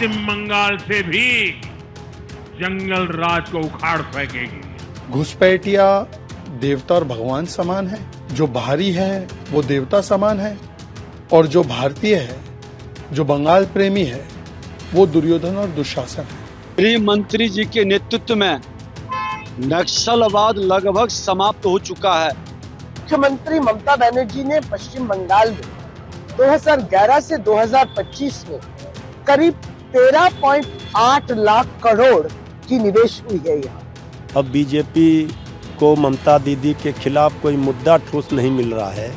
पश्चिम बंगाल से भी जंगल राज को उखाड़ फेंकेगी। घुसपैठिया देवता और भगवान समान है, जो बाहरी है वो देवता समान है, और जो भारतीय है, जो बंगाल प्रेमी है, वो दुर्योधन और दुशासन है। गृह मंत्री जी के नेतृत्व में नक्सलवाद लगभग समाप्त हो चुका है। मुख्यमंत्री ममता बनर्जी ने पश्चिम बंगाल में 2011 से 2025 में करीब 13.8 लाख करोड़ की निवेश हुई है यहाँ। अब बीजेपी को ममता दीदी के खिलाफ कोई मुद्दा ठोस नहीं मिल रहा है,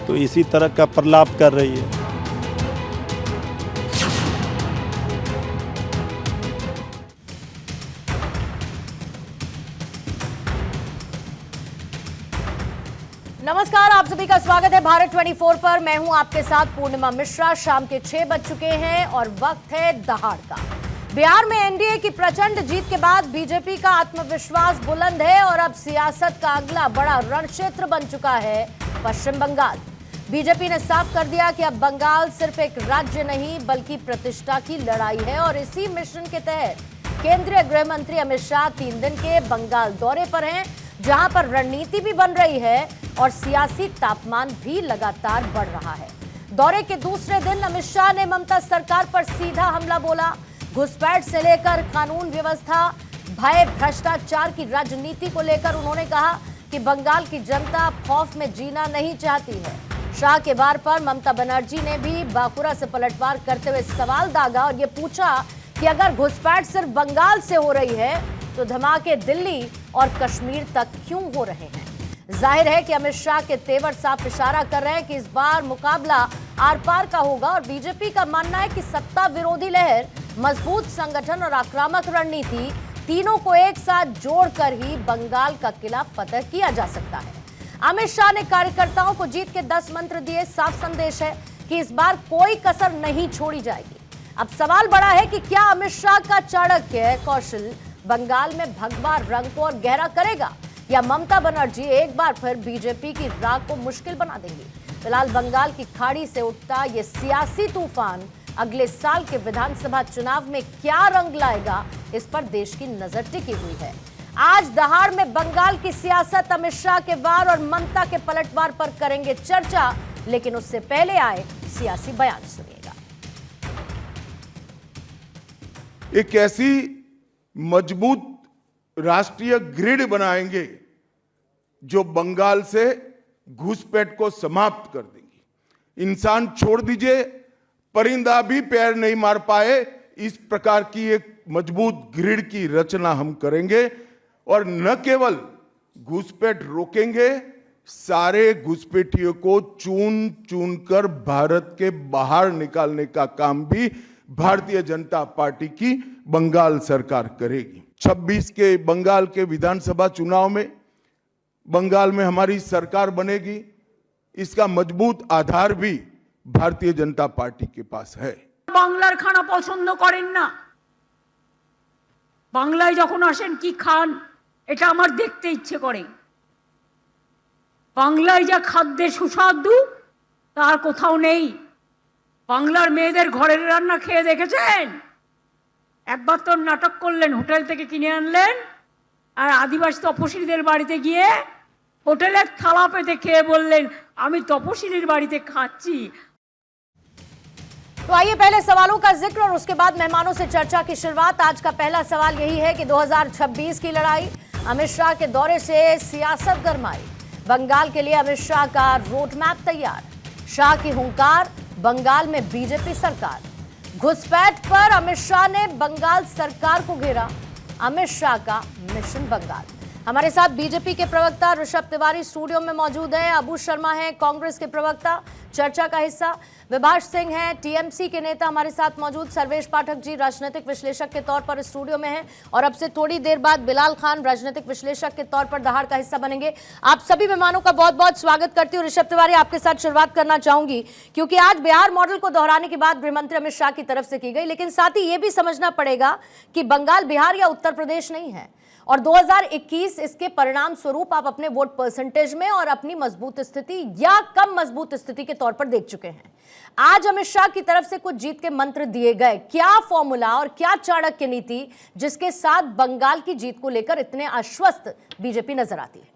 तो इसी तरह का प्रलाप कर रही है। नमस्कार, आप सभी का स्वागत है भारत 24 पर। मैं हूं आपके साथ पूर्णिमा मिश्रा। शाम के 6 बज चुके हैं और वक्त है दहाड़ का। बिहार में एनडीए की प्रचंड जीत के बाद बीजेपी का आत्मविश्वास बुलंद है और अब सियासत का अगला बड़ा रणक्षेत्र बन चुका है पश्चिम बंगाल। बीजेपी ने साफ कर दिया कि अब बंगाल सिर्फ एक राज्य नहीं बल्कि प्रतिष्ठा की लड़ाई है और इसी मिशन के तहत केंद्रीय गृह मंत्री अमित शाह 3 दिन के बंगाल दौरे पर हैं, जहां पर रणनीति भी बन रही है और सियासी तापमान भी लगातार बढ़ रहा है। दौरे के दूसरे दिन अमित शाह ने ममता सरकार पर सीधा हमला बोला। घुसपैठ से लेकर कानून व्यवस्था, भय, भ्रष्टाचार की राजनीति को लेकर उन्होंने कहा कि बंगाल की जनता खौफ में जीना नहीं चाहती है। शाह के वार पर ममता बनर्जी ने भी बांकुरा से पलटवार करते हुए सवाल दागा और ये पूछा कि अगर घुसपैठ सिर्फ बंगाल से हो रही है तो धमाके दिल्ली और कश्मीर तक क्यों हो रहे हैं। जाहिर है कि अमित शाह के तेवर साफ इशारा कर रहे हैं कि इस बार मुकाबला आर पार का होगा और बीजेपी का मानना है कि सत्ता विरोधी लहर, मजबूत संगठन और आक्रामक रणनीति तीनों को एक साथ जोड़कर ही बंगाल का किला फतह किया जा सकता है। अमित शाह ने कार्यकर्ताओं को जीत के 10 मंत्र दिए। साफ संदेश है कि इस बार कोई कसर नहीं छोड़ी जाएगी। अब सवाल बड़ा है कि क्या अमित शाह का चाणक्य कौशल बंगाल में भगवा रंग को और गहरा करेगा या ममता बनर्जी एक बार फिर बीजेपी की राह को मुश्किल बना देंगी। फिलहाल बंगाल की खाड़ी से उठता ये सियासी तूफान अगले साल के विधानसभा चुनाव में क्या रंग लाएगा, इस पर देश की नजर टिकी हुई है। आज दहाड़ में बंगाल की सियासत, अमित शाह के वार और ममता के पलटवार पर करेंगे चर्चा, लेकिन उससे पहले आए सियासी बयान सुनिएगा। एक ऐसी मजबूत राष्ट्रीय ग्रिड बनाएंगे जो बंगाल से घुसपैठ को समाप्त कर देंगी। इंसान छोड़ दीजिए, परिंदा भी पैर नहीं मार पाए, इस प्रकार की एक मजबूत ग्रिड की रचना हम करेंगे और न केवल घुसपैठ रोकेंगे, सारे घुसपैठियों को चुन चुन कर भारत के बाहर निकालने का काम भी भारतीय जनता पार्टी की बंगाल सरकार करेगी। 26 के बंगाल के विधानसभा चुनाव में बंगाल में हमारी सरकार बनेगी, इसका मजबूत आधार भी भारतीय जनता पार्टी के पास है। বাংলার খানা পছন্দ করেন না, বাংলায় যখন আসেন কি খান এটা আমার দেখতে ইচ্ছে করে। বাংলায় যা খাদ্যের সুস্বাদু তার কোথাও নেই। বাংলার মেয়েদের ঘরের রান্না খেয়ে দেখেছেন? একবার তো নাটক করলেন, হোটেল থেকে কিনে আনলেন আর আদিবাসী তপশিলীদের বাড়িতে গিয়ে হোটেলের থালা পেতে খেয়ে বললেন আমি তপশিলীর বাড়িতে খাচ্ছি। तो आइए पहले सवालों का जिक्र और उसके बाद मेहमानों से चर्चा की शुरुआत। आज का पहला सवाल यही है कि 2026 की लड़ाई, अमित शाह के दौरे से सियासत गरमाई, बंगाल के लिए अमित शाह का रोड मैप तैयार, शाह की हुंकार, बंगाल में बीजेपी सरकार, घुसपैठ पर अमित शाह ने बंगाल सरकार को घेरा, अमित शाह का मिशन बंगाल। हमारे साथ बीजेपी के प्रवक्ता ऋषभ तिवारी स्टूडियो में मौजूद है, अबू शर्मा हैं कांग्रेस के प्रवक्ता, चर्चा का हिस्सा, विभाष सिंह हैं टीएमसी के नेता हमारे साथ मौजूद, सर्वेश पाठक जी राजनीतिक विश्लेषक के तौर पर स्टूडियो में हैं और अब से थोड़ी देर बाद बिलाल खान राजनीतिक विश्लेषक के तौर पर दहाड़ का हिस्सा बनेंगे। आप सभी मेहमानों का बहुत बहुत स्वागत करती हूँ। ऋषभ तिवारी, आपके साथ शुरुआत करना चाहूंगी क्योंकि आज बिहार मॉडल को दोहराने की बात गृहमंत्री अमित शाह की तरफ से की गई, लेकिन साथ ही ये भी समझना पड़ेगा कि बंगाल बिहार या उत्तर प्रदेश नहीं है और 2021 इसके परिणाम स्वरूप आप अपने वोट परसेंटेज में और अपनी मजबूत स्थिति या कम मजबूत स्थिति के तौर पर देख चुके हैं। आज अमित शाह की तरफ से कुछ जीत के मंत्र दिए गए, क्या फॉर्मूला और क्या चाणक्य नीति जिसके साथ बंगाल की जीत को लेकर इतने आश्वस्त बीजेपी नजर आती है?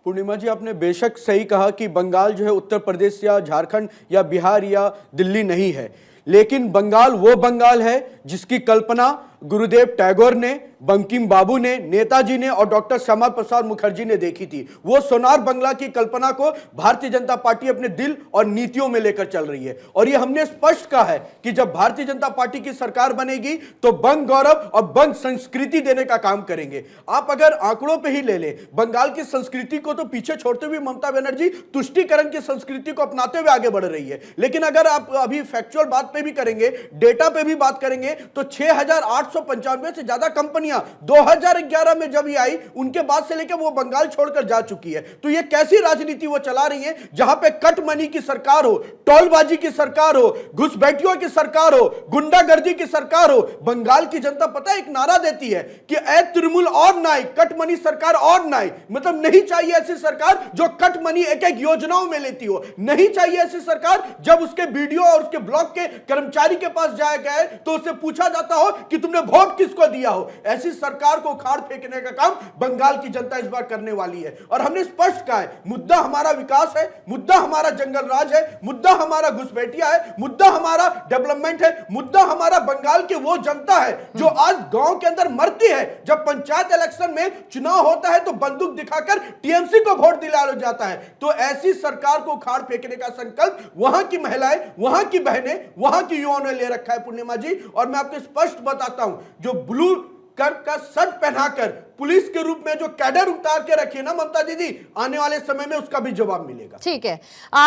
पूर्णिमा जी, आपने बेशक सही कहा कि बंगाल जो है उत्तर प्रदेश या झारखंड या बिहार या दिल्ली नहीं है, लेकिन बंगाल वो बंगाल है जिसकी कल्पना गुरुदेव टैगोर ने, बंकिम बाबू ने, नेताजी ने और डॉक्टर श्यामा प्रसाद मुखर्जी ने देखी थी। वो सोनार बंगला की कल्पना को भारतीय जनता पार्टी अपने दिल और नीतियों में लेकर चल रही है। और ये हमने स्पष्ट कहा है कि जब भारतीय जनता पार्टी की सरकार बनेगी तो बंग गौरव और बंग संस्कृति देने का काम करेंगे। आप अगर आंकड़ों पे ही ले लें, बंगाल की संस्कृति को तो पीछे छोड़ते हुए ममता बनर्जी तुष्टीकरण की संस्कृति को अपनाते हुए आगे बढ़ रही है। लेकिन अगर आप अभी फैक्चुअल बात पे भी करेंगे, डेटा पे भी बात करेंगे, तो 6,895 से ज्यादा कंपनियां 2011 में जब ये आई, उनके बाद से लेकर वो बंगाल छोड़कर जा चुकी है। तो ये कैसी राजनीति वो चला रही है जहां पे कट मनी की सरकार हो, टोलबाजी की सरकार हो, घुसपैठियों की सरकार हो, गुंडागर्दी की सरकार हो। बंगाल की जनता पता है एक नारा देती है कि ए तृणमूल और नाई, कट मनी सरकार और नाई। मतलब नहीं चाहिए ऐसी सरकार जो कट मनी एक एक योजनाओं में लेती हो। नहीं चाहिए ऐसी सरकार जब उसके बीडीओ और उसके ब्लॉक के कर्मचारी के पास जाया गया तो उससे पूछा जाता हो कि तुमने वोट किसको दिया हो। ऐसी सरकार को उखाड़ फेंकने का काम बंगाल की जनता इस बार करने वाली है। और हमने स्पष्ट कहा है, मुद्दा हमारा विकास है, मुद्दा हमारा जंगल राज है, मुद्दा हमारा घुसपैठिया है, मुद्दा हमारा डेवलपमेंट है, मुद्दा हमारा बंगाल की वो जनता है जो आज गांव के अंदर मरती है। जब पंचायत इलेक्शन में चुनाव होता है तो बंदूक दिखाकर टीएमसी को वोट दिलाया जाता है। तो ऐसी सरकार को उखाड़ फेंकने का संकल्प वहां की महिलाएं, वहां की बहनें, वहां की युवाओं ने ले रखा है पूर्णिमा जी। और मैं आपको स्पष्ट बताता हूं, जो ब्लू कलर का शर्ट पहनाकर पुलिस के रूप में जो कैडर उतार के रखी है ना ममता दीदी, आने वाले समय में उसका भी जवाब मिलेगा। ठीक है,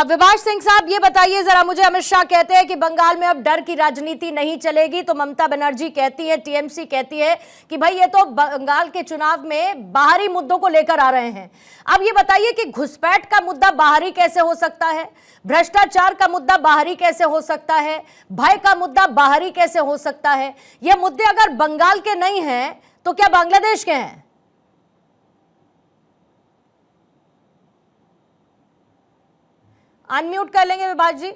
विभाष सिंह साहब ये बताइए जरा मुझे, अमित शाह कहते हैं कि बंगाल में अब डर की राजनीति नहीं चलेगी, तो ममता बनर्जी कहती है, टीएमसी कहती है कि भाई ये तो बंगाल के चुनाव में बाहरी मुद्दों को लेकर आ रहे हैं। अब ये बताइए कि घुसपैठ का मुद्दा बाहरी कैसे हो सकता है, भ्रष्टाचार का मुद्दा बाहरी कैसे हो सकता है, भय का मुद्दा बाहरी कैसे हो सकता है? ये मुद्दे अगर बंगाल के नहीं हैं तो क्या बांग्लादेश के हैं? अनम्यूट कर लेंगे विभाष जी।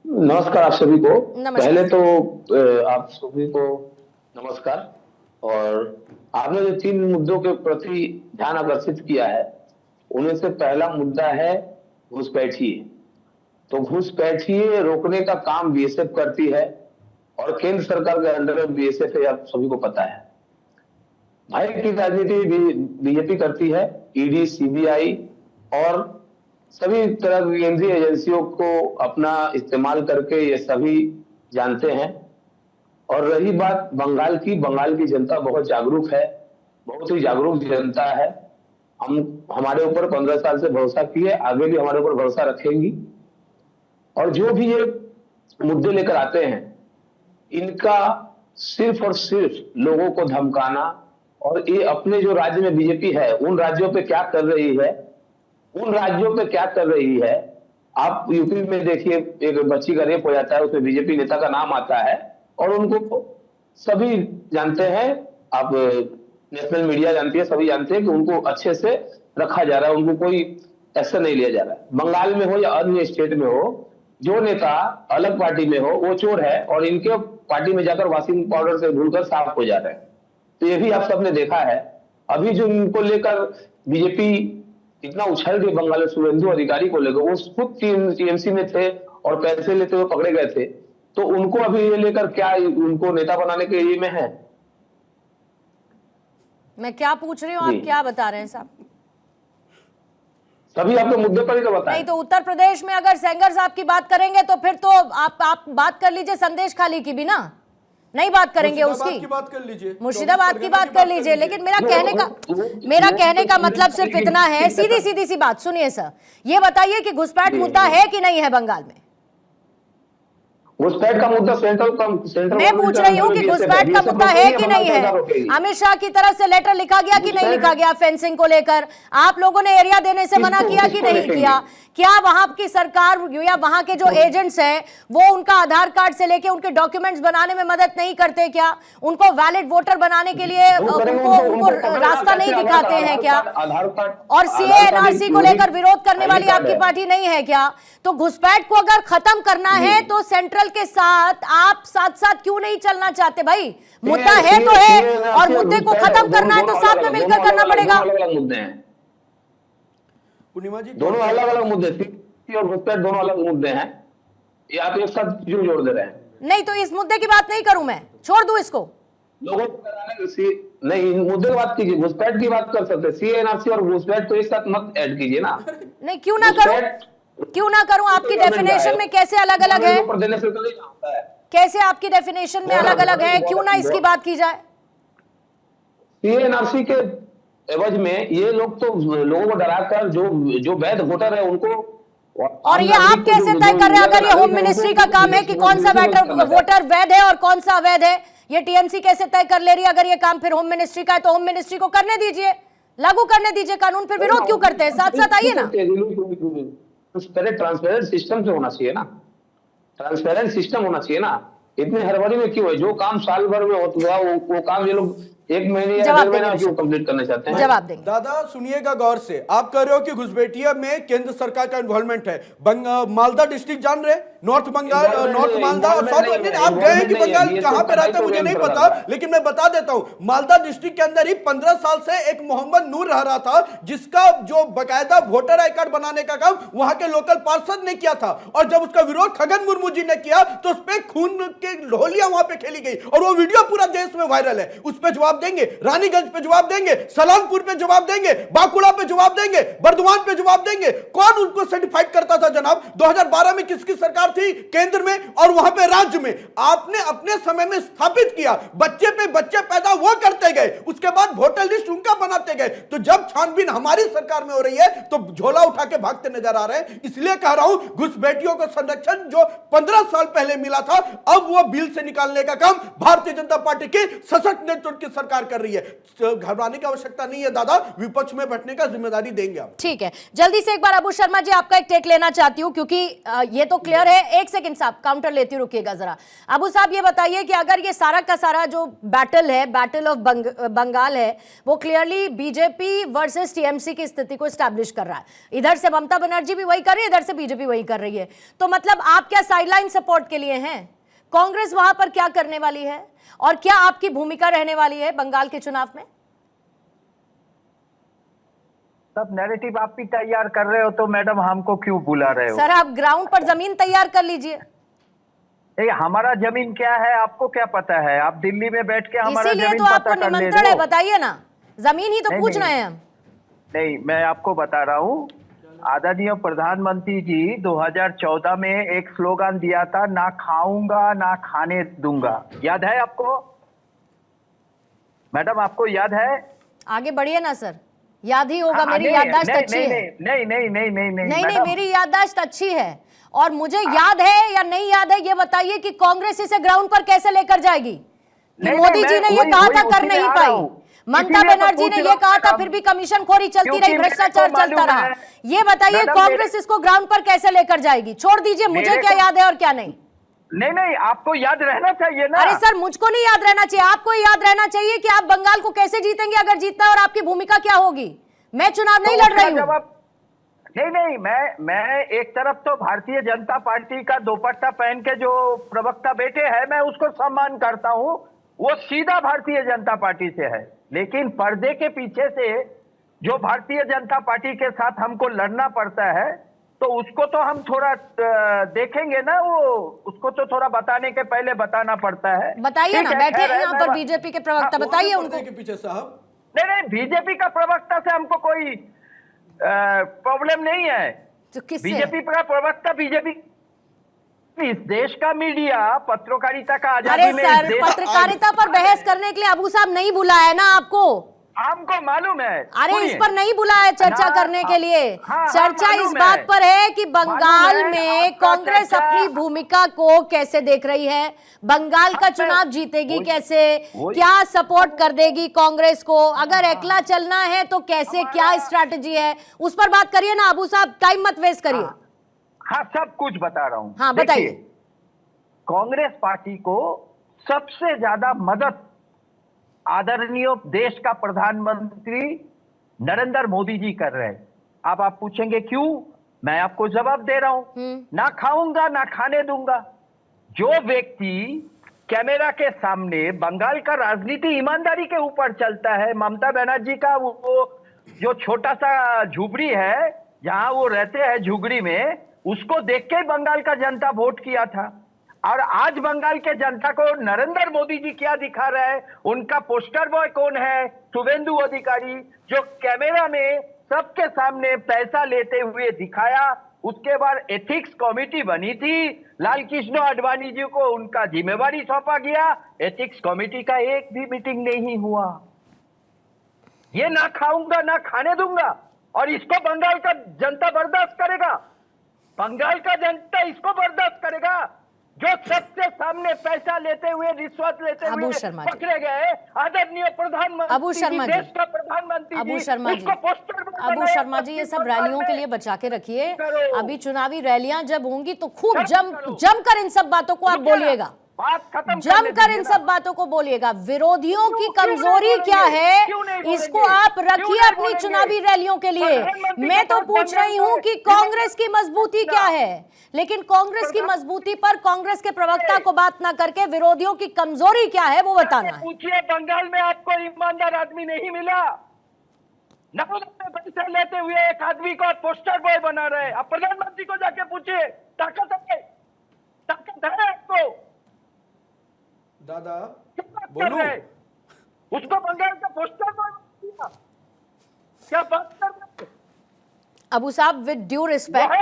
नमस्कार आप सभी को। नमस्कार। पहले तो आप सभी को नमस्कार। और आपने जो 3 मुद्दों के प्रति ध्यान आकर्षित किया है, उनमें से पहला मुद्दा है घुसपैठिए। तो घुसपैठिए रोकने का काम बीएसएफ करती है और केंद्र सरकार के अंडर में बीएसएफ है, आप सभी को पता है। भय की राजनीति बीजेपी करती है। ईडी, सीबीआई और सभी तरह की केंद्रीय एजेंसियों को अपना इस्तेमाल करके ये सभी जानते हैं। और रही बात बंगाल की जनता बहुत जागरूक है, बहुत ही जागरूक जनता है। हमारे ऊपर 15 साल से भरोसा की है, आगे भी हमारे ऊपर भरोसा रखेंगी। और जो भी ये मुद्दे लेकर आते हैं, इनका सिर्फ और सिर्फ लोगों को धमकाना, और ये अपने जो राज्य में बीजेपी है उन राज्यों पे क्या कर रही है, आप यूपी में देखिए, एक बच्ची का रेप हो जाता है, उसमें बीजेपी नेता का नाम आता है और उनको सभी जानते हैं, आप नेशनल मीडिया जानती है, सभी जानते हैं कि उनको अच्छे से रखा जा रहा है, उनको कोई एक्शन नहीं लिया जा रहा है। बंगाल में हो या अन्य स्टेट में हो, जो नेता अलग पार्टी में हो वो चोर है और इनके पार्टी में जाकर वॉशिंग पाउडर से धुलकर साफ हो जा रहे हैं। तो ये भी आप सबने देखा है। अभी जो इनको लेकर बीजेपी इतना उछल रही बंगाल में, शुभेंदु अधिकारी को लेकर, वो खुद टीएमसी में थे और पैसे लेते हुए पकड़े गए थे, तो उनको अभी ये लेकर क्या उनको नेता बनाने के लिए में है? मैं क्या पूछ रही हूँ, आप क्या बता रहे हैं साहब? सभी आपको मुद्दे पर ही तो बताएं। नहीं तो उत्तर प्रदेश में अगर सेंगर साहब की बात करेंगे तो फिर तो आप बात कर लीजिए संदेश खाली की भी ना, नहीं बात करेंगे उसकी, बात कर लीजिए, मुर्शिदाबाद की बात कर लीजिए। लेकिन मेरा कहने का मतलब सिर्फ इतना है, सीधी सी बात सुनिए सर, ये बताइए कि घुसपैठ मुद्दा है कि नहीं है बंगाल में? घुसपैठ का मुद्दा सेंट्रल मैं पूछ रही हूँ कि घुसपैठ का मुद्दा है कि नहीं है? अमित शाह की तरफ से लेटर लिखा गया कि नहीं लिखा गया फेंसिंग को लेकर? आप लोगों ने एरिया देने से मना किया कि नहीं किया? क्या वहां की सरकार या वहां के जो एजेंट्स हैं वो उनका आधार कार्ड से लेके उनके डॉक्यूमेंट्स बनाने में मदद नहीं करते क्या? उनको वैलिड वोटर बनाने के लिए उनको रास्ता नहीं दिखाते हैं क्या? और सीए एनआरसी को लेकर विरोध करने वाली आपकी पार्टी नहीं है क्या? तो घुसपैठ को अगर खत्म करना है तो सेंट्रल के साथ आप साथ साथ क्यों नहीं चलना चाहते भाई? मुद्दा है तो है, और मुद्दे को खत्म करना है तो साथ में मिलकर करना पड़ेगा। मुद्दे हैं पूर्णिमा जी, दोनों अलग अलग मुद्दे, सीए और घुसपैठ दोनों अलग मुद्दे हैं, ये आप एक साथ क्यों जोड़ दे रहे हैं? नहीं तो इस मुद्दे की बात नहीं करूं मैं, छोड़ दूं इसको। लोगों को कराने नहीं, मुद्दे की बात कीजिए, घुसपैठ की बात कर सकते हैं, सीए एनआरसी और घुसपैठ तो एक साथ मत ऐड कीजिए ना। नहीं क्यों ना करूं, क्यों ना करूं? आपकी डेफिनेशन में कैसे अलग अलग है? कैसे आपकी डेफिनेशन में अलग अलग है? क्यों ना इसकी बात की जाए? सीए एनआरसी के एवज में ये लोग तो लोगों को डराकर जो वैध वोटर है उनको, और ये आप कैसे तय कर रहे हैं? अगर ये होम मिनिस्ट्री का काम है कि कौन सा वोटर वैध है और कौन सा अवैध है, ये टीएमसी कैसे तय कर ले रही है? अगर ये काम फिर होम मिनिस्ट्री का है तो होम मिनिस्ट्री को करने दीजिए, लागू करने दीजिए कानून, फिर विरोध क्यों करते हैं? साथ साथ आइए ना। ट्रांसपेरेंट सिस्टम से होना चाहिए ना, ट्रांसपेरेंट सिस्टम होना चाहिए ना। इतने हड़बड़ी में क्यों है? जो काम साल भर में होता है वो काम ये लोग एक महीने या 1.5 महीने क्यों कंप्लीट करना चाहते हैं? जवाब देंगे। दादा सुनिएगा गौर से, आप कह रहे हो कि घुसपैठिया में केंद्र सरकार का इन्वॉल्वमेंट है। मालदा डिस्ट्रिक्ट जान रहे, नॉर्थ बंगाल, नॉर्थ मालदा और साउथ, आप गए हैं कि बंगाल कहां पे रहते हैं मुझे नहीं पता, लेकिन मैं बता देता हूं, मालदा डिस्ट्रिक्ट के अंदर ही 15 साल से एक मोहम्मद नूर रह रहा था, जिसका जो बकायदा वोटर आई कार्ड बनाने का काम वहां के लोकल पार्षद ने किया था, और जब उसका विरोध खगन मुर्मू जी ने किया तो उस पर खून की होलियां वहां पे खेली गई, और वो वीडियो पूरा देश में वायरल है। उस पर जवाब देंगे, रानीगंज पे जवाब देंगे, सलामपुर पे जवाब देंगे, बांकुड़ा पे जवाब देंगे, बर्दवान पे जवाब देंगे। कौन उनको सर्टिफाइड करता था जनाब? 2012 में किसकी सरकार थी केंद्र में और वहां पे राज्य में? आपने अपने समय में स्थापित किया, बच्चे पे बच्चे पैदा वो करते गए, उसके बाद वोटर लिस्ट उनका बनाते गए। तो जब छानबीन हमारी सरकार में हो रही है तो झोला उठा के भागते नजर आ रहे हैं। इसलिए कह रहा हूं, घुसपैठियों को संरक्षण जो 15 साल पहले मिला था, अब वो बिल से निकालने का काम भारतीय जनता पार्टी की सशक्त नेतृत्व की सरकार कर रही है। घबराने की आवश्यकता नहीं है दादा, विपक्ष में बैठने का जिम्मेदारी देंगे आप। ठीक है, जल्दी से एक बार अबू शर्मा जी आपका एक टेक लेना चाहती हूं, क्योंकि ये तो क्लियर है। एक सेकंड साहब, काउंटर लेती हूं, रुकिएगा जरा। अबू साहब ये बताइए कि अगर ये सारा का सारा जो बैटल है, बैटल ऑफ बंगाल है, वो क्लियरली बीजेपी वर्सेस टीएमसी की स्थिति को स्टैब्लिश कर रहा है। इधर से ममता बनर्जी भी वही कर रही है, इधर से बीजेपी वही कर रही है। तो मतलब आप क्या साइडलाइन सपोर्ट के लिए हैं? कांग्रेस वहां पर क्या करने वाली है और क्या आपकी भूमिका रहने वाली है बंगाल के चुनाव में? सब नैरेटिव आप भी तैयार कर रहे हो तो मैडम हमको क्यों बुला रहे हो? सर आप ग्राउंड पर जमीन तैयार कर लीजिए। हमारा जमीन क्या है आपको क्या पता है? आप दिल्ली में बैठ के हमारा इसीलिए जमीन तो पता आपको कर ले निमंत्रण रहे है, हो। बताइए ना, जमीन ही तो पूछ रहे हैं हम। नहीं, मैं आपको बता रहा हूँ, आदरणीय प्रधानमंत्री जी 2014 में एक स्लोगन दिया था, ना खाऊंगा ना खाने दूंगा। याद है आपको मैडम? आपको याद है? आगे बढ़िए ना सर, याद ही होगा। मेरी याददाश्त अच्छी है। नहीं, मेरी याददाश्त अच्छी है और मुझे याद है या नहीं याद है ये बताइए कि कांग्रेस इसे ग्राउंड पर कैसे लेकर जाएगी? कि मोदी जी ने ये कहा था, कर नहीं पाई, ममता बनर्जी ने ये कहा था, फिर भी कमीशन खोरी चलती रही, भ्रष्टाचार चलता रहा। ये बताइए कांग्रेस इसको ग्राउंड पर कैसे लेकर जाएगी? छोड़ दीजिए मुझे क्या याद है और क्या नहीं। नहीं, आपको याद रहना चाहिए ना। अरे सर मुझको नहीं याद रहना चाहिए, आपको याद रहना चाहिए कि आप बंगाल को कैसे जीतेंगे, अगर जीतना है, और आपकी भूमिका क्या होगी। मैं चुनाव नहीं लड़ रही हूँ। नहीं, मैं एक तरफ तो भारतीय जनता पार्टी का दोपट्टा पहन के जो प्रवक्ता बैठे हैं, मैं उसको सम्मान करता हूँ, वो सीधा भारतीय जनता पार्टी से है। लेकिन पर्दे के पीछे से जो भारतीय जनता पार्टी के साथ हमको लड़ना पड़ता है, तो उसको तो हम थोड़ा देखेंगे ना, वो उसको तो थोड़ा बताने के पहले बताना पड़ता है। बताइए ना, बैठे हैं यहाँ पर बीजेपी के प्रवक्ता, बताइए उनको के पीछे साहब। नहीं, बीजेपी का प्रवक्ता से हमको कोई प्रॉब्लम नहीं है। तो किससे? बीजेपी का प्रवक्ता, बीजेपी इस देश का मीडिया, पत्रकारिता का आजादी अरे में सर, पत्रकारिता पर बहस करने के लिए अबू साहब नहीं बुलाया ना आपको। हमको मालूम है। अरे सुनिए। इस पर नहीं बुलाया चर्चा हाँ, करने के लिए। हाँ, चर्चा मालूम इस बात है। पर है कि बंगाल मालूम है, में आपका कांग्रेस चर्चा- अपनी भूमिका को कैसे देख रही है, बंगाल का चुनाव जीतेगी कैसे, क्या सपोर्ट कर देगी कांग्रेस को, अगर अकेला चलना है तो कैसे, क्या स्ट्रैटेजी है, उस पर बात करिए ना अबू साहब, टाइम मत वेस्ट करिए। हाँ, सब कुछ बता रहा हूँ। हाँ, बताइए। देखिए, कांग्रेस पार्टी को सबसे ज्यादा मदद आदरणीय देश का प्रधानमंत्री नरेंद्र मोदी जी कर रहे हैं। अब आप पूछेंगे क्यों, मैं आपको जवाब दे रहा हूं। ना खाऊंगा ना खाने दूंगा। जो व्यक्ति कैमरा के सामने बंगाल का राजनीति ईमानदारी के ऊपर चलता है, ममता बनर्जी का वो जो छोटा सा झुपड़ी है जहां वो रहते हैं झुगड़ी में, उसको देख के बंगाल का जनता वोट किया था। और आज बंगाल के जनता को नरेंद्र मोदी जी क्या दिखा रहे हैं, उनका पोस्टर बॉय कौन है, शुभेंदु अधिकारी, जो कैमरा में सबके सामने पैसा लेते हुए दिखाया। उसके बाद एथिक्स कमेटी बनी थी, लाल कृष्ण आडवाणी जी को उनका जिम्मेवारी सौंपा गया, एथिक्स कमेटी का एक भी मीटिंग नहीं हुआ। ये ना खाऊंगा ना खाने दूंगा, और इसको बंगाल का जनता बर्दाश्त करेगा। बंगाल का जनता इसको बर्दाश्त करेगा जो सबसे सामने पैसा लेते हुए, रिश्वत लेते अबू हुए शर्मा जी। पकड़े गए आदरणीय प्रधानमंत्री अबू शर्मा जी। देश का प्रधानमंत्री अबू जी, शर्मा जी, उसको पोस्टर पर अबू बनाया, शर्मा जी, ये सब रैलियों के लिए बचा के रखिए। करो। अभी चुनावी रैलियां जब होंगी तो खूब शर्म करो। जमकर इन सब बातों को आप रुकिए ना, बोलिएगा, बात खत्म जमकर इन सब बातों को बोलिएगा। विरोधियों की कमजोरी क्या है, इसको आप रखिए अपनी चुनावी रैलियों के लिए। मैं तो पूछ रही हूं कि कांग्रेस की मजबूती क्या है, लेकिन कांग्रेस की मजबूती पर कांग्रेस के प्रवक्ता को बात ना करके विरोधियों की कमजोरी क्या है वो बताना है। पूछिए, बंगाल में आपको ईमानदार आदमी नहीं मिला। नकद में पैसे लेते हुए एक आदमी को पोस्टर बॉय बना रहे। आप प्रधानमंत्री को जाके पूछिए, ताकत है आपको? दादा बोलो, उसको बंगाल का पोस्टर बॉय किया। क्या बात कर रहे हैं? अबू साहब, with due respect,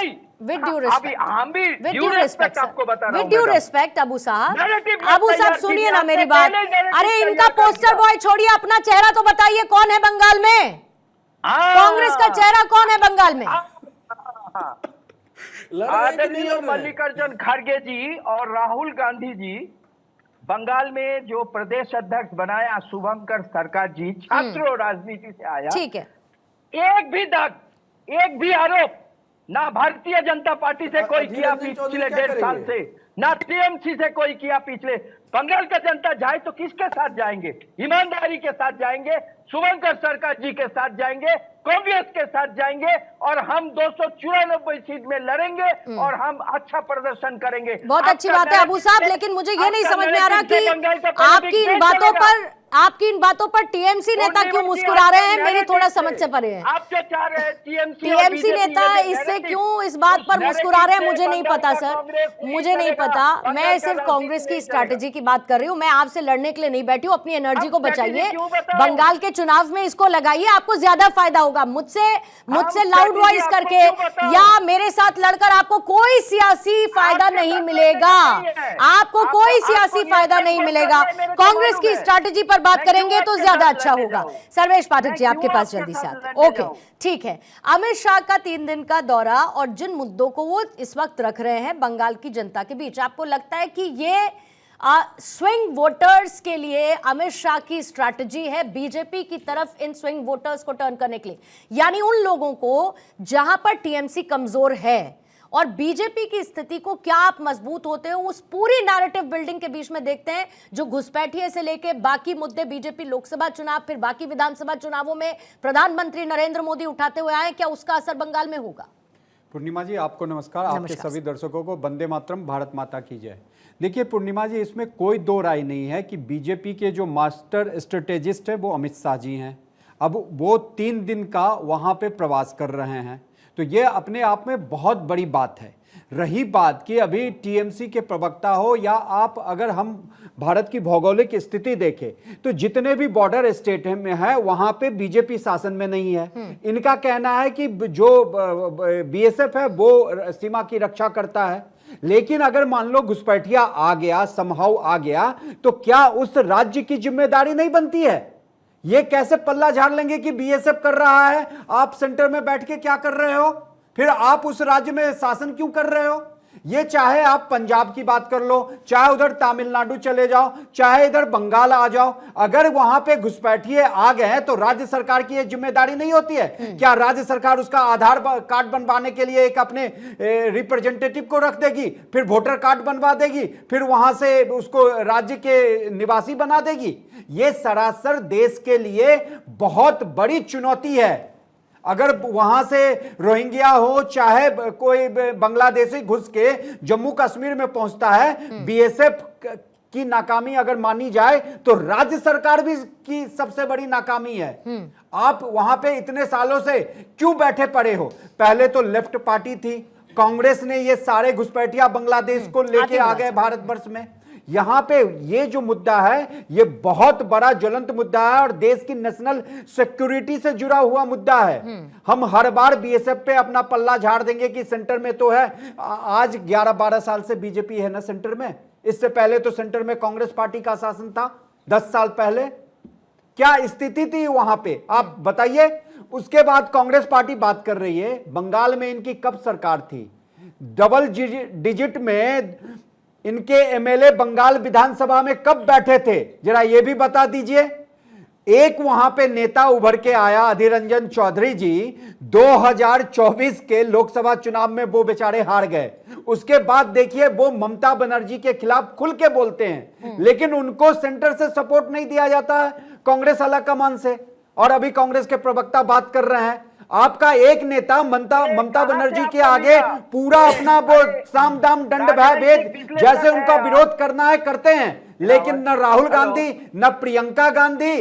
with due respect, हम भी विद ड्यू रिस्पेक्ट आपको बता रहा विद हूं। ड्यू रिस्पेक्ट अबू साहब, Narrative अबू साहब तैयार सुनिए कीजिए, ना मेरी आपने बात। पहले narrative अरे तैयार इनका कर पोस्टर दिया। बॉय छोड़िए, अपना चेहरा तो बताइए कौन है बंगाल में, कांग्रेस का चेहरा कौन है बंगाल में? आदरणीय मल्लिकार्जुन खड़गे जी और राहुल गांधी जी, बंगाल में जो प्रदेश अध्यक्ष बनाया शुभंकर सरकार जी, छात्र राजनीति से आया। ठीक है, एक भी दाग, एक भी आरोप ना भारतीय जनता पार्टी से कोई किया पिछले 1.5 साल से, ना टीएमसी से कोई किया पिछले। बंगाल का जनता जाए तो किसके साथ जाएंगे? ईमानदारी के साथ जाएंगे, शुभंकर सरकार जी के साथ जाएंगे, कांग्रेस के साथ जाएंगे, और हम 294 सीट में लड़ेंगे और हम अच्छा प्रदर्शन करेंगे। बहुत अच्छी बात है अबू साहब, लेकिन मुझे ये नहीं समझ में आ रहा कि आपकी इन बातों पर टीएमसी नेता क्यों मुस्कुरा रहे हैं, मेरी थोड़ा समझ से परे है। आप जो चाह रहे हैं टीएमसी नेता इससे क्यों इस बात पर मुस्कुरा रहे हैं, मुझे नहीं पता सर, मुझे नहीं पता। मैं सिर्फ कांग्रेस की स्ट्रैटेजी की बात कर रही हूँ, मैं आपसे लड़ने के लिए नहीं बैठी हूँ। अपनी एनर्जी को बचाइए, बंगाल के चुनाव में इसको लगाइए, आपको ज्यादा फायदा होगा। मुझसे लाउड वॉइस करके या मेरे साथ लड़कर आपको कोई सियासी फायदा नहीं मिलेगा, आपको कोई सियासी फायदा नहीं मिलेगा। कांग्रेस की स्ट्रैटेजी पर बात करेंगे तो ज्यादा अच्छा होगा। सर्वेश पाठक जी, आपके पास जल्दी से आते। ओके, ठीक है। अमित शाह का 3 दिन का दौरा और जिन मुद्दों को वो इस वक्त रख रहे हैं बंगाल की जनता के बीच, आपको लगता है कि ये स्विंग वोटर्स के लिए अमित शाह की स्ट्रैटेजी है बीजेपी की तरफ इन स्विंग वोटर्स को टर्न करने के लिए, यानी उन लोगों को जहां पर टीएमसी कमजोर है और बीजेपी की स्थिति को क्या आप मजबूत होते हो उस पूरी नैरेटिव बिल्डिंग के बीच में देखते हैं, जो घुसपैठिए से लेके बाकी मुद्दे बीजेपी लोकसभा चुनाव फिर बाकी विधानसभा चुनावों में प्रधानमंत्री नरेंद्र मोदी उठाते हुए आए, क्या उसका असर बंगाल में होगा? पूर्णिमा जी, आपको नमस्कार, आपके सभी दर्शकों को वंदे मातरम, भारत माता की जय। देखिए पूर्णिमा जी, इसमें कोई दो राय नहीं है कि बीजेपी के जो मास्टर स्ट्रेटेजिस्ट है वो अमित शाह जी हैं। अब वो 3 दिन का वहाँ पे प्रवास कर रहे हैं, तो ये अपने आप में बहुत बड़ी बात है। रही बात कि अभी टीएमसी के प्रवक्ता हो या आप, अगर हम भारत की भौगोलिक स्थिति देखें तो जितने भी बॉर्डर स्टेट में है वहां पे बीजेपी शासन में नहीं है। इनका कहना है कि जो बीएसएफ है वो सीमा की रक्षा करता है, लेकिन अगर मान लो घुसपैठिया आ गया, समहाउ आ गया, तो क्या उस राज्य की जिम्मेदारी नहीं बनती है? ये कैसे पल्ला झाड़ लेंगे कि बीएसएफ कर रहा है, आप सेंटर में बैठ के क्या कर रहे हो, फिर आप उस राज्य में शासन क्यों कर रहे हो? ये चाहे आप पंजाब की बात कर लो, चाहे उधर तमिलनाडु चले जाओ, चाहे इधर बंगाल आ जाओ, अगर वहां पे घुसपैठिए आ गए हैं तो राज्य सरकार की ये जिम्मेदारी नहीं होती है क्या? राज्य सरकार उसका आधार कार्ड बनवाने के लिए एक अपने रिप्रेजेंटेटिव को रख देगी, फिर वोटर कार्ड बनवा देगी, फिर वहां से उसको राज्य के निवासी बना देगी? ये सरासर देश के लिए बहुत बड़ी चुनौती है। अगर वहां से रोहिंग्या हो चाहे कोई बांग्लादेशी घुस के जम्मू कश्मीर में पहुंचता है, बीएसएफ की नाकामी अगर मानी जाए तो राज्य सरकार भी की सबसे बड़ी नाकामी है। आप वहां पे इतने सालों से क्यों बैठे पड़े हो? पहले तो लेफ्ट पार्टी थी, कांग्रेस ने ये सारे घुसपैठिया बांग्लादेश को लेके आ गए भारतवर्ष में। यहां पे ये जो मुद्दा है ये बहुत बड़ा ज्वलंत मुद्दा है और देश की नेशनल सिक्योरिटी से जुड़ा हुआ मुद्दा है। हम हर बार बीएसएफ पे अपना पल्ला झाड़ देंगे कि सेंटर में तो है, आज 11-12 साल से बीजेपी है ना सेंटर में, इससे पहले तो सेंटर में कांग्रेस पार्टी का शासन था 10 साल पहले। क्या स्थिति थी वहां पे आप बताइए। उसके बाद कांग्रेस पार्टी बात कर रही है बंगाल में इनकी कब सरकार थी, डबल डिजिट में इनके एमएलए बंगाल विधानसभा में कब बैठे थे, जरा ये भी बता दीजिए। एक वहां पे नेता उभर के आया अधीर रंजन चौधरी जी, 2024 के लोकसभा चुनाव में वो बेचारे हार गए। उसके बाद देखिए वो ममता बनर्जी के खिलाफ खुल के बोलते हैं, लेकिन उनको सेंटर से सपोर्ट नहीं दिया जाता है, कांग्रेस आलाकमान से। और अभी कांग्रेस के प्रवक्ता बात कर रहे हैं, आपका एक नेता ममता बनर्जी के आगे पूरा अपना वो साम दाम दंड भय भेद जैसे उनका विरोध करना है करते हैं, लेकिन न राहुल गांधी, न प्रियंका गांधी,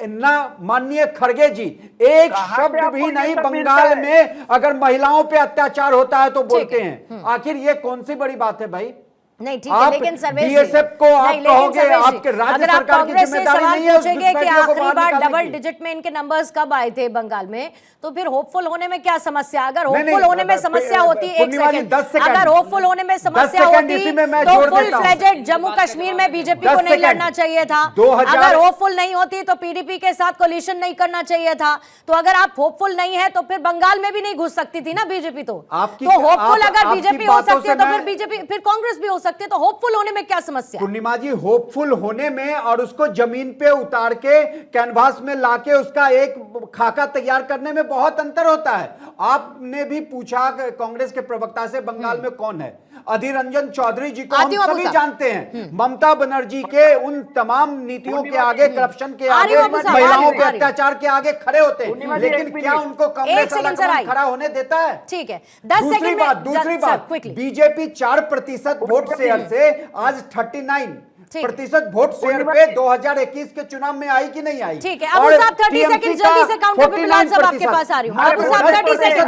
न माननीय खड़गे जी एक शब्द भी नहीं बंगाल में अगर महिलाओं पे अत्याचार होता है तो बोलते हैं। आखिर ये कौन सी बड़ी बात है भाई? नहीं ठीक है, लेकिन बीएसएफ को आप कहोगे आपके राज्य सरकार की जिम्मेदारी नहीं है। पूछेंगे कि आखिरी बार डबल डिजिट में इनके नंबर्स कब आए थे बंगाल में, तो फिर होपफुल होने में क्या समस्या? अगर होपफुल होने में समस्या होती, एक सेकंड, अगर होपफुल होने में समस्या होती तो फुल फ्लेजेड जम्मू कश्मीर में बीजेपी को नहीं लड़ना चाहिए था। अगर होपफुल नहीं होती तो पीडीपी के साथ कोलिशन नहीं करना चाहिए था। तो अगर आप होपफुल नहीं है तो फिर बंगाल में भी नहीं घुस सकती थी ना बीजेपी। तो होपफुल अगर बीजेपी हो सकती है तो फिर बीजेपी, फिर कांग्रेस भी हो सकती है। तो होपफुल होने में क्या समस्या? पूर्णिमा जी, होपफुल होने में और उसको जमीन पे उतार के कैनवास में लाके उसका एक खाका तैयार करने में बहुत अंतर होता है। आपने भी पूछा कांग्रेस के प्रवक्ता से बंगाल में कौन है, अधीर रंजन चौधरी जी को हम सभी जानते हैं। ममता बनर्जी के उन तमाम नीतियों के आगे, करप्शन के आगे, महिलाओं के अत्याचार के आगे खड़े होते हैं, लेकिन क्या उनको कांग्रेस खड़ा होने देता है? ठीक है, 10 सेकंड में। दूसरी बात, बीजेपी 4% वोट शेयर से आज 39% वोट शेयर पे 2021 के चुनाव में आई कि नहीं आई? ठीक है, अबू साहब 30 सेकंड जल्दी से काउंटर पे बिलाल साहब आपके पास आ रही हूं। अबू साहब 30 सेकंड,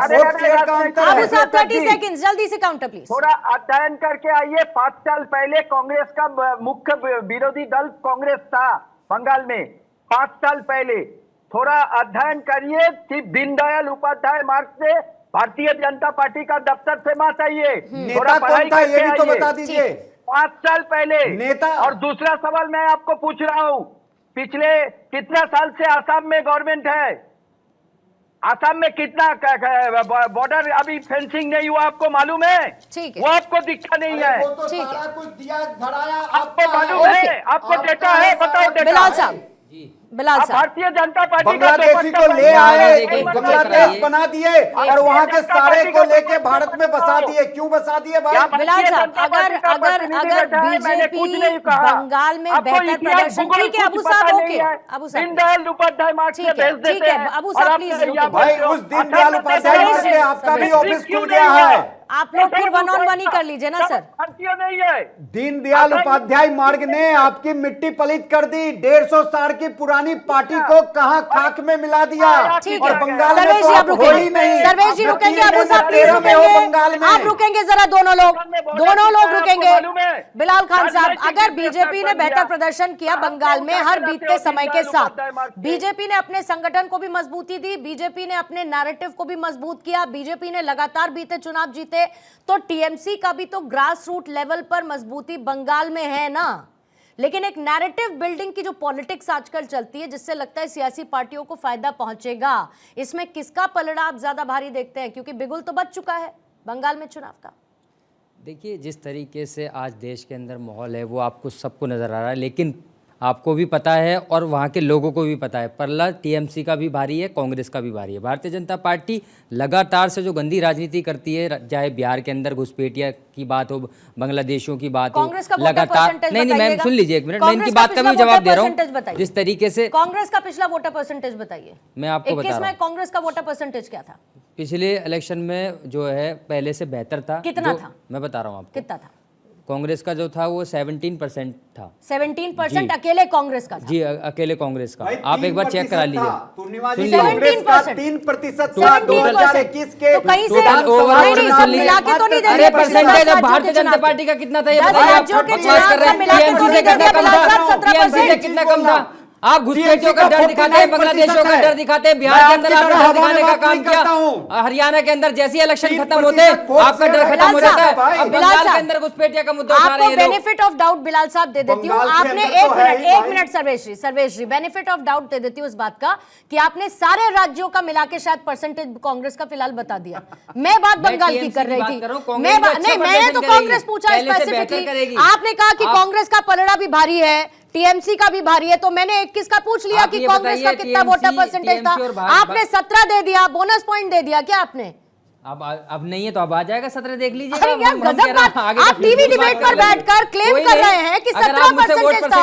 अबू साहब 30 सेकंड जल्दी से काउंटर प्लीज। थोड़ा अध्ययन करके आइए। 5 साल पहले कांग्रेस का मुख्य विरोधी दल कांग्रेस था बंगाल में। 5 साल पहले थोड़ा अध्ययन करिए। सिर्फ दीनदयाल उपाध्याय मार्ग से भारतीय जनता पार्टी का दफ्तर से मत आइए, थोड़ा पढ़ाई करके ये भी तो बता दीजिए। 5 साल पहले नेता। और दूसरा सवाल मैं आपको पूछ रहा हूं, पिछले कितना साल से आसाम में गवर्नमेंट है? आसाम में कितना बॉर्डर अभी फेंसिंग नहीं हुआ, आपको मालूम है? ठीक है, वो आपको दिखता नहीं है। तो ठीक है, कुछ दिया धराया आपको मालूम है? आपको डेटा है? बताओ डेटा। बिलाल साहब, बिलाल साहब, भारतीय जनता पार्टी बांग्लादेशी को ले आए, बांग्लादेश बना दिए और वहां के सारे को लेके भारत में बसा दिए। क्यों बसा दिए भाई? बिलाल साहब, अगर बीजेपी बंगाल में बेहतर प्रदर्शन, ठीक है अबू साहब, ओके अबू साहब, दीनदयाल उपाध्याय मार्ग से भेज देते हैं। ठीक है अबू साहब प्लीज रुकिए। भाई उस दीनदयाल उपाध्याय मार्ग में आपका भी ऑफिस खुल गया है। आप लोग फिर 1-on-1 ही कर लीजिए ना सर। भारतीय नहीं है। दीनदयाल उपाध्याय मार्ग ने आपकी मिट्टी पलित कर दी। 150 साल की पुरानी पार्टी को कहां खाक में मिला दिया। ठीक और है, बंगाल में सर्वेश तो जी आप आप हो ही नहीं। सर्वेश जी रुकेंगे, अबू साहब प्लीज रुकेंगे, आप रुकेंगे जरा, दोनों लोग रुकेंगे। बिलाल खान साहब, अगर बीजेपी ने बेहतर प्रदर्शन किया बंगाल में हर बीतते समय के साथ, बीजेपी ने अपने संगठन को भी मजबूती दी, बीजेपी ने अपने नैरेटिव को भी मजबूत किया, बीजेपी ने लगातार बीते चुनाव जीते, तो टीएमसी का भी तो ग्रास रूट लेवल पर मजबूती बंगाल में है ना। लेकिन एक नैरेटिव बिल्डिंग की जो पॉलिटिक्स आजकल चलती है, जिससे लगता है सियासी पार्टियों को फायदा पहुंचेगा, इसमें किसका पलड़ा आप ज्यादा भारी देखते हैं? क्योंकि बिगुल तो बच चुका है बंगाल में चुनाव का। देखिए, जिस तरीके से आज देश के अंदर माहौल है वो आपको सबको नज़र आ रहा है, लेकिन आपको भी पता है और वहाँ के लोगों को भी पता है, पल्ला टीएमसी का भी भारी है, कांग्रेस का भी भारी है। भारतीय जनता पार्टी लगातार से जो गंदी राजनीति करती है, चाहे बिहार के अंदर घुसपैठिया की बात हो, बांग्लादेशियों की बात हो, लगातार नहीं, मैं सुन लीजिए एक मिनट, मैं इनकी बात का भी जवाब दे रहा हूँ। जिस तरीके से कांग्रेस का पिछला वोटर परसेंटेज बताइए, मैं आपको बता रहा हूँ। कांग्रेस का वोटर परसेंटेज क्या था पिछले इलेक्शन में? जो है पहले से बेहतर था। कितना था? मैं बता रहा हूँ आपको। कितना था? कांग्रेस का जो था वो 17% था। 17% अकेले कांग्रेस का था? जी, अकेले कांग्रेस का। आप एक बार चेक करा लीजिए। 3% था 2021 के। तो कहीं से मिला के तो नहीं दे रहे परसेंटेज। अब भारतीय जनता पार्टी का कितना था ये बताइए आप? टीएमसी से कितना कम था? टीएमसी से कितना कम था? आप घुसपैठियों का डर दिखाते हैं, बांग्लादेशियों का डर दिखाते हैं, बिहार के अंदर आपने डर दिखाने का काम किया, हरियाणा के अंदर जैसे ही इलेक्शन खत्म होते आपका डर खत्म हो जाता है। अब बंगाल के अंदर घुसपैठिया का मुद्दा उठा रहे हैं लोग। बेनिफिट ऑफ डाउट बिलाल साहब दे देती हूँ, आपने एक minute Sarvesh ji benefit of doubt दे देती हूँ इस बात का कि आपने सारे राज्यों का मिला के शायद परसेंटेज कांग्रेस का फिलहाल बता दिया। मैं बात बंगाल की कर रही थी, नहीं, मैंने तो कांग्रेस पूछा स्पेसिफिकली। आपने कहा कि कांग्रेस का पलड़ा भी भारी है, टीएमसी का भी भारी है, तो मैंने 21 का पूछ लिया कि कांग्रेस का कितना वोटर परसेंटेज था। आपने 17 दे दिया, बोनस पॉइंट दे दिया क्या आपने? अब नहीं है तो अब आ जाएगा 17 देख लीजिएगा। अरे यार गजब बात, आप टीवी डिबेट पर बैठकर क्लेम कर रहे हैं कि 17% था,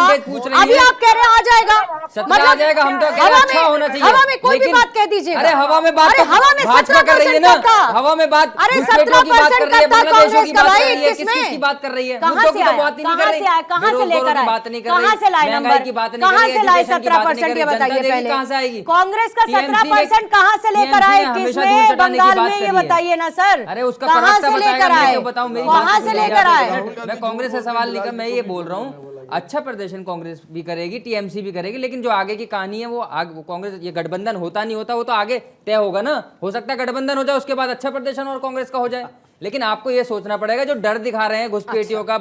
अभी आप कह रहे हैं आ जाएगा, 17 आ जाएगा। हम तो कह रहे हैं अच्छा होना चाहिए। हवा में कोई भी बात कह दीजिए। अरे हवा में बात, हवा में 17% था, हवा में बात। अरे 17% का था कांग्रेस का भाई, किसकी बात कर रही है? कहां से आया, कहां से लेकर आए, कहां से लाए नंबर, कहां से लाए 17%? ये बताइए पहले, कांग्रेस का 17% कहां से लेकर आए, किसमें? बंगाल में, ये बताइए ना सर। अरे उसका कहां से लेकर आए, बताऊं, कहां से लेकर आए? मैं कांग्रेस से सवाल लेकर मैं ये बोल रहा हूँ, अच्छा प्रदर्शन कांग्रेस भी करेगी, टीएमसी भी करेगी, लेकिन जो आगे की कहानी है वो कांग्रेस, ये गठबंधन होता नहीं होता वो तो आगे तय होगा ना। हो सकता है गठबंधन हो जाए, उसके बाद अच्छा प्रदर्शन और कांग्रेस का हो जाए, लेकिन आपको ये सोचना पड़ेगा जो डर दिखा रहे हैं घुसपैठियों का,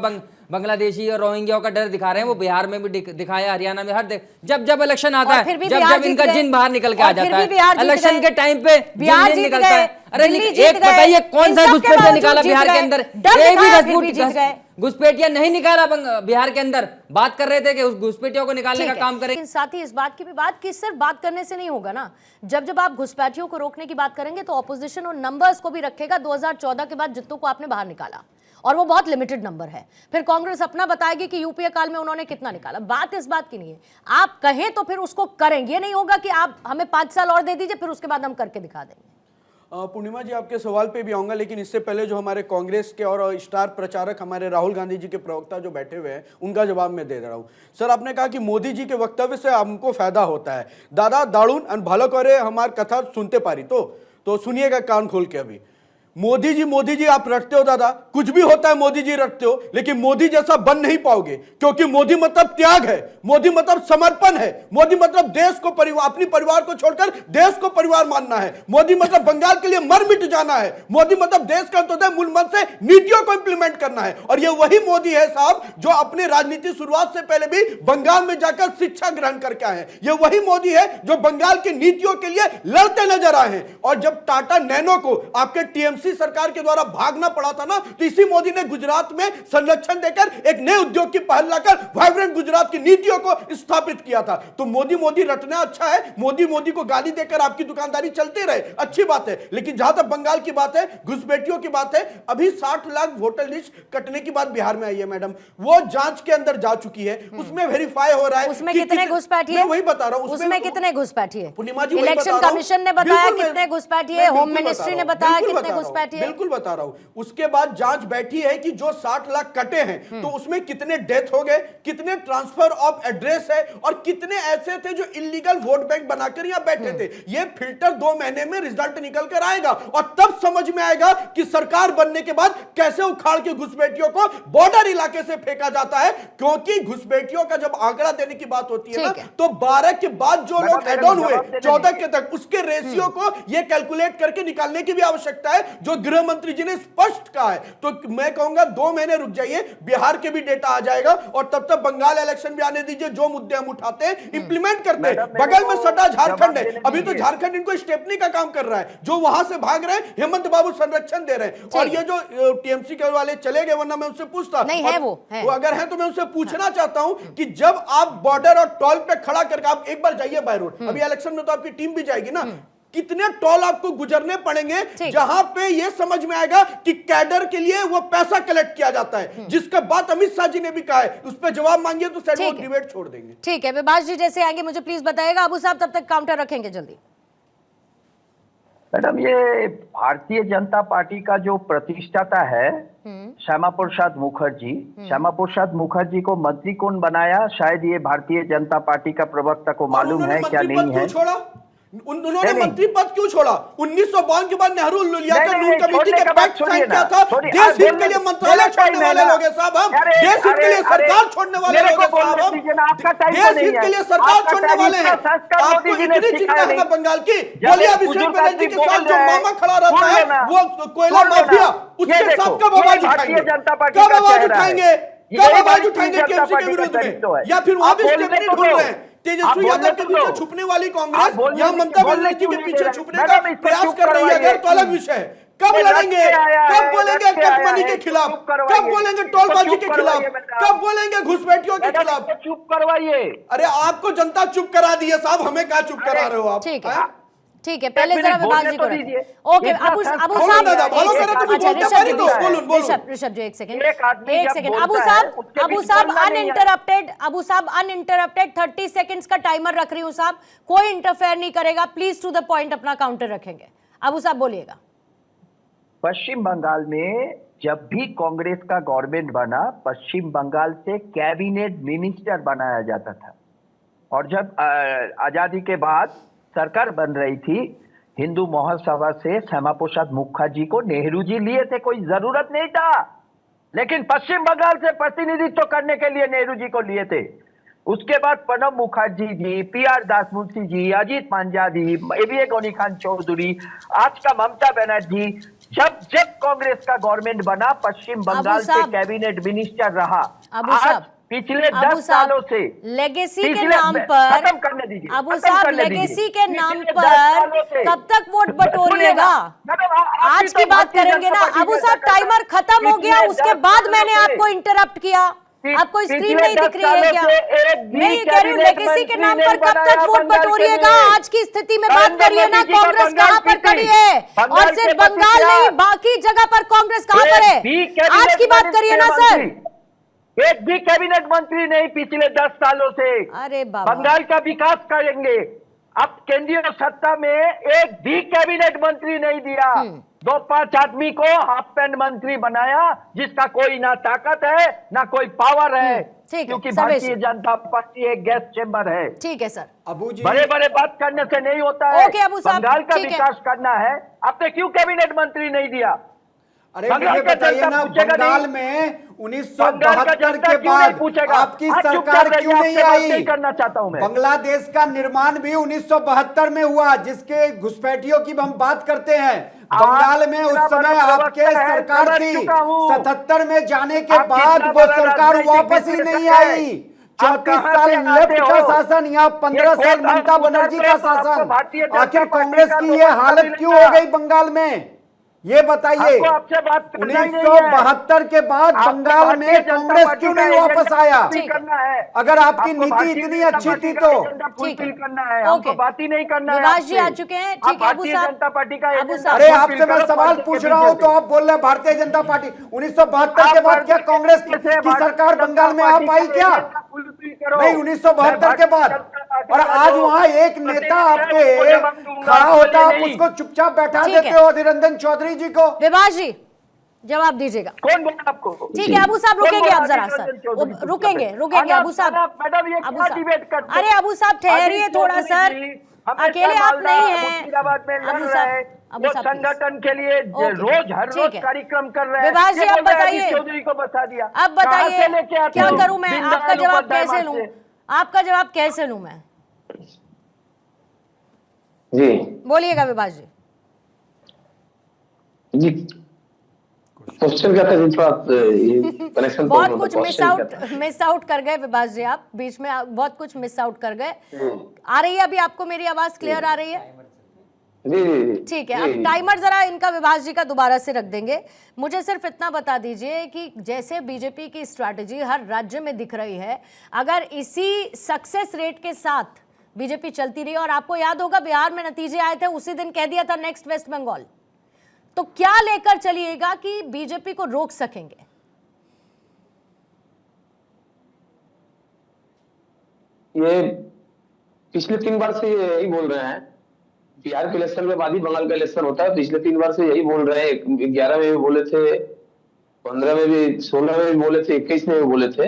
बांग्लादेशी और रोहिंग्या का डर दिखा रहे हैं, वो बिहार में भी दिखाया, हरियाणा में, हर जब इलेक्शन आता है, जब इनका जिन बाहर निकल के आ जाता है, इलेक्शन के टाइम पे जिन निकलता है। अरे एक बताइए कौन सा घुसपैठिया निकाला बिहार के अंदर? घुसपैठिया नहीं निकाला बिहार के अंदर। बात कर रहे थे कि उस घुसपैठियों को निकालने का काम करें। साथ ही इस बात की भी बात कि सिर्फ बात करने से नहीं होगा ना, जब आप घुसपैठियों को रोकने की बात करेंगे तो ऑपोजिशन और नंबर्स को भी रखेगा। 2014 के बाद जितनों को आपने बाहर निकाला और वो बहुत लिमिटेड नंबर है, फिर कांग्रेस अपना बताएगी कि यूपीए काल में उन्होंने कितना निकाला। बात इस बात की नहीं है, आप कहें तो फिर उसको करेंगे, ये नहीं होगा कि आप हमें 5 साल और दे दीजिए फिर उसके बाद हम करके दिखा देंगे। पूर्णिमा जी आपके सवाल पे भी आऊंगा, लेकिन इससे पहले जो हमारे कांग्रेस के और स्टार प्रचारक हमारे राहुल गांधी जी के प्रवक्ता जो बैठे हुए हैं उनका जवाब मैं दे रहा हूं। सर, आपने कहा कि मोदी जी के वक्तव्य से हमको फायदा होता है। दादा दाड़ून अन भालो करे हमारी कथा सुनते पारी तो सुनिएगा कान खोल के। अभी मोदी जी आप रटते हो दादा, कुछ भी होता है मोदी जी रटते हो, लेकिन मोदी जैसा बन नहीं पाओगे, क्योंकि मोदी मतलब त्याग है, मोदी मतलब समर्पण है, मोदी मतलब देश को परिवार, अपनी परिवार को छोड़कर देश को परिवार मानना है, मोदी मतलब बंगाल के लिए मर मिट जाना है, मोदी मतलब देश का अंत्योदय मूल मंत्र से नीतियों को इंप्लीमेंट करना है। और ये वही मोदी है साहब जो अपनी राजनीति शुरुआत से पहले भी बंगाल में जाकर शिक्षा ग्रहण करके आए हैं। ये वही मोदी है जो बंगाल की नीतियों के लिए लड़ते नजर आए हैं। और जब टाटा नैनो को आपके टीएमसी सरकार के द्वारा भागना पड़ा था ना, तो इसी मोदी ने गुजरात में संरक्षण देकर एक नए उद्योग की पहल लाकर वाइब्रेंट गुजरात की नीतियों को स्थापित किया था। तो मोदी रटना अच्छा है, मोदी को गाली देकर आपकी दुकानदारी चलती रहे, अच्छी बात है, लेकिन जहां तक बंगाल की बात है, घुसपैठियों की बात है, अभी 60 लाख वोटर लिस्ट कटने की बात बिहार में आई है मैडम, वो जांच के अंदर जा चुकी है, उसमें वेरीफाई हो रहा है। उसमें कितने घुसपैठी है? वही बता रहा हूं, उसमें कितने घुसपैठी है? पूर्णिमा जी इलेक्शन कमीशन ने बताया कितने घुसपैठी है, होम मिनिस्ट्री ने बताया कितने घुसपैठी है। बिल्कुल बता रहा हूं। उसके बाद जांच बैठी है कि जो 60 लाख कटे हैं तो उसमें कितने डेथ हो गए, कितने ट्रांसफर ऑफ एड्रेस है, और कितने ऐसे थे जो इलीगल वोट बैंक बनाकर यहां बैठे थे। ये फिल्टर 2 महीने में रिजल्ट निकल कर आएगा और तब समझ में आएगा कि सरकार बनने के बाद कैसे उखाड़ के घुसपैठियों को बॉर्डर इलाके से फेंका जाता है। क्योंकि घुसपैठियों का जब आंकड़ा देने की बात होती है ना, तो 12 के बाद जो लोग एड ऑन हुए 14 के तक, उसके रेशियो को यह कैलकुलेट करके निकालने की भी आवश्यकता है। जो गृह मंत्री जी ने स्पष्ट कहा है। तो मैं कहूंगा 2 महीने रुक जाइए, बिहार के भी डेटा आ जाएगा और तब तक बंगाल इलेक्शन भी आने दीजिए। जो मुद्दे हम उठाते हैं इंप्लीमेंट करते हैं। बगल में सटा झारखंड है, अभी तो झारखंड इनको स्टेपनी का काम कर रहा है, जो वहां से भाग रहे हैं हेमंत बाबू संरक्षण दे रहे हैं। और ये जो टीएमसी के वाले चले गए, वरना मैं उनसे पूछता नहीं है वो अगर है तो मैं उनसे पूछना चाहता हूं कि जब आप बॉर्डर और टोल पे खड़ा करके, आप एक बार जाइए बाय रोड, अभी इलेक्शन में तो आपकी टीम भी जाएगी ना, कितने टोल आपको गुजरने पड़ेंगे जहां पे ये समझ में आएगा कि कैडर के लिए वो पैसा कलेक्ट किया जाता है, जिसका बात अमित शाह जी ने भी कहा है। उस पर जवाब मांगिए तो शायद वो डिबेट छोड़ देंगे। ठीक है, विभाष जी जैसे आएंगे मुझे प्लीज बताइएगा। अबू साहब तब तक काउंटर रखेंगे जल्दी। मैडम, ये भारतीय जनता पार्टी का जो प्रतिष्ठाता है श्यामा प्रसाद मुखर्जी को मंत्री कौन बनाया, शायद ये भारतीय जनता पार्टी का प्रवक्ता को मालूम है क्या नहीं है। उन्होंने मंत्री पद क्यों छोड़ा? 1952 के बाद नेहरू लियाकत नून कमेटी के पैक्ट साइन किया था। देश हित के लिए मंत्रालय छोड़ने वाले लोग हैं साहब हम, देश हित के लिए सरकार छोड़ने वाले लोग हैं साहब हम, देश हित के लिए सरकार छोड़ने वाले हैं। आपको इतनी चिंता है बंगाल की? बोलिए अभिषेक बनर्जी के साथ जो मामा खड़ा रहता है वो कोयला माफिया, उसके साथ कब आवाज उठाएंगे? कब आवाज उठाएंगे? कब आवाज उठाएंगे टीएमसी के विरोध में? या फिर वहां भी स्टेपनी ढूंढ रहे हैं? तेजस्वी यादव के पीछे छुपने वाली कांग्रेस या ममता बनर्जी के पीछे छुपने का प्रयास कर रही है, अगर तो अलग विषय है। कब लड़ेंगे? कब बोलेंगे कट मनी के खिलाफ? कब बोलेंगे टोलबाजी के खिलाफ? कब बोलेंगे घुसपैठियों के खिलाफ? चुप करवाइए। अरे आपको जनता चुप करा दी है साहब, हमें क्या चुप करा रहे हो आप? ठीक है, पहले जरा विभाग जी को रखिए। ओके, अबू साहब, ऋषभ जी एक सेकंड। अबू साहब अनइंटरप्टेड 30 सेकंड्स का टाइमर रख रही हूँ साहब, कोई इंटरफेयर नहीं करेगा, प्लीज टू द पॉइंट अपना काउंटर रखेंगे। अबू साहब बोलिएगा। पश्चिम बंगाल में जब भी कांग्रेस का गवर्नमेंट बना, पश्चिम बंगाल से कैबिनेट मिनिस्टर बनाया जाता था। और जब आजादी के बाद सरकार बन रही थी, हिंदू महासभा से श्यामा प्रसाद मुखर्जी को नेहरू जी लिए थे, कोई जरूरत नहीं था, लेकिन पश्चिम बंगाल से प्रतिनिधित्व करने के लिए नेहरू जी को लिए थे। उसके बाद प्रणब मुखर्जी जी, पीआर दास मुंशी जी, अजीत पंजा जी, एबीए गनी खान चौधरी, आज का ममता बनर्जी, जब कांग्रेस का गवर्नमेंट बना, पश्चिम बंगाल से कैबिनेट मिनिस्टर रहा। आज पिछले 10 सालों से लेगेसी के नाम पर, खत्म करने दीजिए अबू साहब, लेगेसी के नाम पर कब तक वोट बटोरिएगा? आज की बात करेंगे ना अबू साहब, टाइमर खत्म हो गया, उसके बाद मैंने आपको इंटरप्ट किया। आपको स्क्रीन नहीं दिख रही है क्या? मैं ये कह रही हूँ, लेगेसी के नाम पर कब तक वोट बटोरिएगा? आज की स्थिति में बात करिए ना, कांग्रेस कहाँ पर खड़ी है? और सिर्फ बंगाल नहीं, बाकी जगह पर कांग्रेस कहाँ पर है? आज की बात करिए ना सर। एक भी कैबिनेट मंत्री नहीं पिछले 10 सालों से। अरे बाबा, बंगाल का विकास करेंगे। अब केंद्रीय सत्ता में एक भी कैबिनेट मंत्री नहीं दिया, 2-5 आदमी को हाफ पैंट मंत्री बनाया, जिसका कोई ना ताकत है ना कोई पावर है, क्योंकि भारतीय जनता पार्टी एक गैस चेंबर है। ठीक है सर। अबू जी, बड़े बड़े बात करने से नहीं होता है। ओके अबू साहब, बंगाल का विकास करना है, आपने क्यों कैबिनेट मंत्री नहीं दिया? अरे मुझे बताइए ना, बंगाल में 1972 के बाद आपकी सरकार क्यों नहीं आई? करना चाहता हूं मैं। बांग्लादेश का निर्माण भी 1972 में हुआ, जिसके घुसपैठियों की हम बात करते हैं। बंगाल में उस समय आपके सरकार थी, 77 में जाने के बाद वो सरकार वापस ही नहीं आई। 34 साल लेफ्ट का शासन, यहाँ 15 साल ममता बनर्जी का शासन। आखिर कांग्रेस की ये हालत क्यों हो गई बंगाल में, ये बताइए। 1972 के बाद बंगाल में कांग्रेस क्यों नहीं वापस आया? अगर आपकी नीति इतनी अच्छी थी तो करना है, हमको बात ही नहीं करना है। विभाष जी आ चुके हैं, ठीक है। भारतीय जनता पार्टी का अरे आपसे मैं सवाल पूछ रहा हूँ तो आप बोल रहे हैं भारतीय जनता पार्टी। 1972 के बाद क्या कांग्रेस की सरकार बंगाल में आ पाई क्या? नहीं, 1972 के बाद। और आज वहाँ एक नेता आपके खड़ा होता, आप उसको चुपचाप बैठा देते हो, अधीर रंजन चौधरी जी को। विभाष जी जवाब दीजिएगा। कौन बोला आपको? ठीक है अबू साहब, रुकेंगे आप जरा सर, रुकेंगे अबू साहब। अरे अबू साहब ठहरिए थोड़ा सर, अकेले आप नहीं हैं। वो संगठन के लिए रोज हर रोज कार्यक्रम कर रहे हैं। विभाष जी अब बताइए, चौधरी को बता दिया। अब बताइए क्या करूं मैं? आपका जवाब कैसे लूं? आपका जवाब कैसे लूं मैं? जी बोलिएगा विभाष जी। जी, क्वेश्चन क्या था जी? थोड़ा कनेक्शन बहुत कुछ मिस आउट कर गए विभाष जी, आप बीच में बहुत कुछ मिस आउट कर गए। आ रही है अभी आपको मेरी आवाज क्लियर आ रही है? जी ठीक है, अब टाइमर जरा इनका विभाष जी का दोबारा से रख देंगे। मुझे सिर्फ इतना बता दीजिए कि जैसे बीजेपी की स्ट्रैटेजी हर राज्य में दिख रही है, अगर इसी सक्सेस रेट के साथ बीजेपी चलती रही, और आपको याद होगा बिहार में नतीजे आए थे उसी दिन कह दिया था नेक्स्ट वेस्ट बंगाल, तो क्या लेकर चलिएगा कि बीजेपी को रोक सकेंगे? ये पिछले 3 बार से यही बोल रहे हैं, बिहार के इलेक्शन के बाद ही बंगाल का इलेक्शन होता है। पिछले 3 बार से यही बोल रहे हैं, 11 में भी बोले थे, 15 में भी, 16 में भी बोले थे, 21 में भी बोले थे।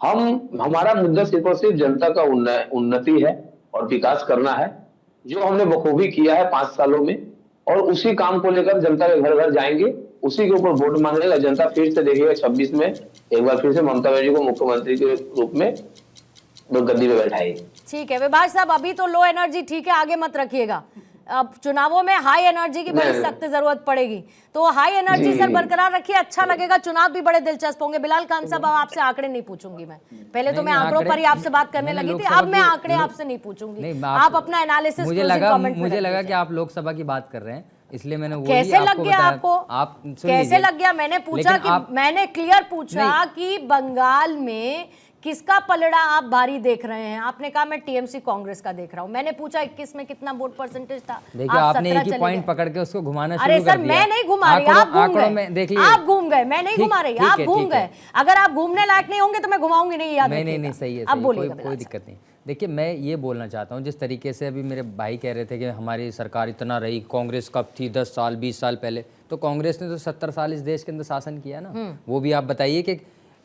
हमारा मुद्दा सिर्फ और सिर्फ जनता का उन्नति है और विकास करना है, जो हमने बखूबी किया है 5 सालों में, और उसी काम को लेकर जनता के घर घर जाएंगे, उसी के ऊपर वोट मांगेगा। जनता फिर से देखेगा 26 में एक बार फिर से ममता बनर्जी को मुख्यमंत्री के रूप में गद्दी पे बैठाएगी। ठीक है विभाष साहब, अभी तो लो एनर्जी ठीक है, आगे मत रखिएगा। अब चुनावों में हाई एनर्जी की बड़ी सख्त जरूरत पड़ेगी, तो हाई एनर्जी सर बरकरार रखिए, अच्छा लगेगा। चुनाव भी बड़े दिलचस्प होंगे। बिलाल खान साहब, अब आपसे आंकड़े नहीं पूछूंगी मैं, पहले तो मैं आंकड़ों पर ही आपसे बात करने लगी थी, अब मैं आंकड़े आपसे नहीं पूछूंगी। आप अपना एनालिसिस मुझे लगा कि आप लोकसभा की बात कर रहे हैं, इसलिए मैंने कैसे लग गया आपको? आप कैसे लग गया? मैंने पूछा कि मैंने क्लियर पूछा कि बंगाल में किसका पलड़ा आप भारी देख रहे हैं? आपने कहा मैं टीएमसी कांग्रेस का देख रहा हूं। मैंने पूछा 21 में कितना वोट परसेंटेज था? देखिए आपने एक ही पॉइंट पकड़ के उसको घुमाना शुरू कर दिया। अरे सर मैं नहीं घुमा रही, आप घूम गए, आप घूम गए, मैं नहीं घुमा रही, आप घूम गए। अगर आप घूमने लायक नहीं होंगे तो मैं घुमाऊंगी नहीं, याद रखिएगा। नहीं सही है, अब बोलिए, कोई दिक्कत नहीं। देखिए मैं ये बोलना चाहता हूँ, जिस तरीके से अभी मेरे भाई कह रहे थे कि हमारी सरकार इतना रही, कांग्रेस कब थी 10 साल 20 साल पहले, तो कांग्रेस ने तो 70 साल इस देश के अंदर शासन किया ना। वो भी आप बताइए कि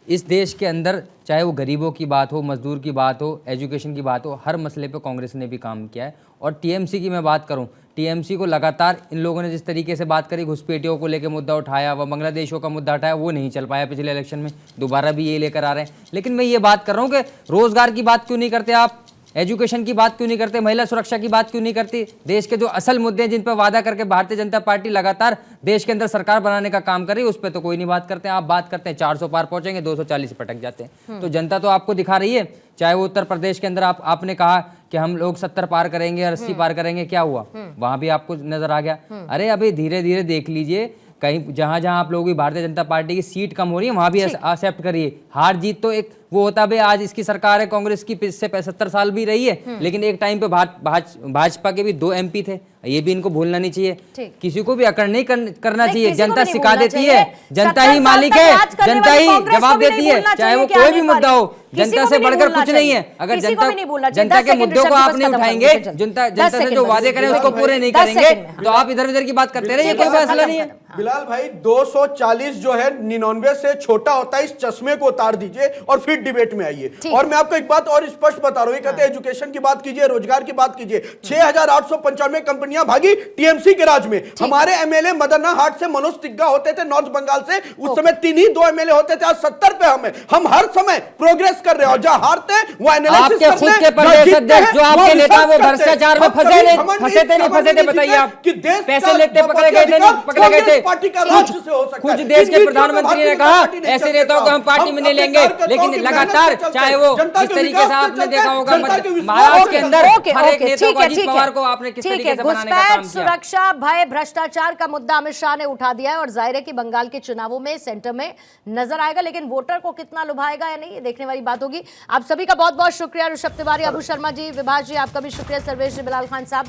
इस देश के अंदर चाहे वो गरीबों की बात हो, मजदूर की बात हो, एजुकेशन की बात हो, हर मसले पे कांग्रेस ने भी काम किया है। और टीएमसी की मैं बात करूं, टीएमसी को लगातार इन लोगों ने जिस तरीके से बात करी, घुसपैठियों को लेकर मुद्दा उठाया, व बांग्लादेशियों का मुद्दा उठाया, वो नहीं चल पाया पिछले इलेक्शन में, दोबारा भी ये लेकर आ रहे हैं। लेकिन मैं ये बात कर रहा हूँ कि रोजगार की बात क्यों नहीं करते आप, एजुकेशन की बात क्यों नहीं करते, महिला सुरक्षा की बात क्यों नहीं करती? देश के जो असल मुद्दे हैं जिन पर वादा करके भारतीय जनता पार्टी लगातार देश के अंदर सरकार बनाने का काम कर रही है, उस पर तो कोई नहीं बात करते हैं। आप बात करते हैं 400 पार पहुंचेंगे, 240 पटक जाते हैं। तो जनता तो आपको दिखा रही है, चाहे वो उत्तर प्रदेश के अंदर आपने कहा कि हम लोग 70 पार करेंगे, 80 पार करेंगे, क्या हुआ? वहां भी आपको नजर आ गया। अरे अभी धीरे धीरे देख लीजिए, कहीं जहां जहां आप लोगों की भारतीय जनता पार्टी की सीट कम हो रही है वहां भी एक्सेप्ट करिए। हार जीत तो एक वो होता है, आज इसकी सरकार है कांग्रेस की, इससे 70 साल भी रही है, लेकिन एक टाइम पे भाजपा के भी 2 MP थे, ये भी इनको भूलना नहीं चाहिए। किसी को भी अकड़ नहीं करना चाहिए, जनता सिखा देती है, जनता ही मालिक है, जनता ही जवाब देती है, चाहे वो कोई भी मुद्दा हो, जनता से बढ़कर कुछ नहीं है। अगर जनता के मुद्दों को आप नहीं उठाएंगे, जनता से जो वादे करें उसको पूरे नहीं करेंगे, तो आप इधर उधर की बात करते रहिए, कोई फैसला नहीं है। बिलाल भाई 240 जो है 99 से छोटा होता है, इस चश्मे को उतार दीजिए और फिर डिबेट में आइए। और मैं आपको एक बात और स्पष्ट बता रहा हूं, कहते हैं एजुकेशन की बात कीजिए, रोजगार की बात कीजिए, 6895 कंपनियां भागी टीएमसी के राज में। हमारे एमएलए मदना हाट से मनोज तिग्गा होते थे नॉर्थ बंगाल से, उस समय 3 ही 2 एमएलए होते थे, आज 70 पे हम हर समय प्रोग्रेस कर रहे हैं। और जहां हारते हैं वो एनालिसिस आपके खुद के प्रदेश अध्यक्ष जो आपके नेता वो भ्रष्टाचार में फंसे थे, बताइए आप कि पैसे लेते पकड़े गए थे, कुछ देश के प्रधानमंत्री ने कहा ऐसे नेताओं को हम पार्टी में नहीं लेंगे, लेकिन लगातार चाहे वो जिस तरीके से आपने देखा होगा महाराष्ट्र के अंदर हर एक नेता को, अजीत पवार को आपने किस तरीके से बनाने का काम किया। सुरक्षा, भय, भ्रष्टाचार का मुद्दा अमित शाह ने उठा दिया है और जाहिर है कि बंगाल के चुनावों में सेंटर में नजर आएगा, लेकिन वोटर को कितना लुभाएगा या नहीं ये देखने वाली बात होगी। आप सभी का बहुत बहुत शुक्रिया, ऋषभ तिवारी, अबू शर्मा जी, विभाष जी, आपका भी शुक्रिया, सर्वेश जी, बिलाल खान साहब।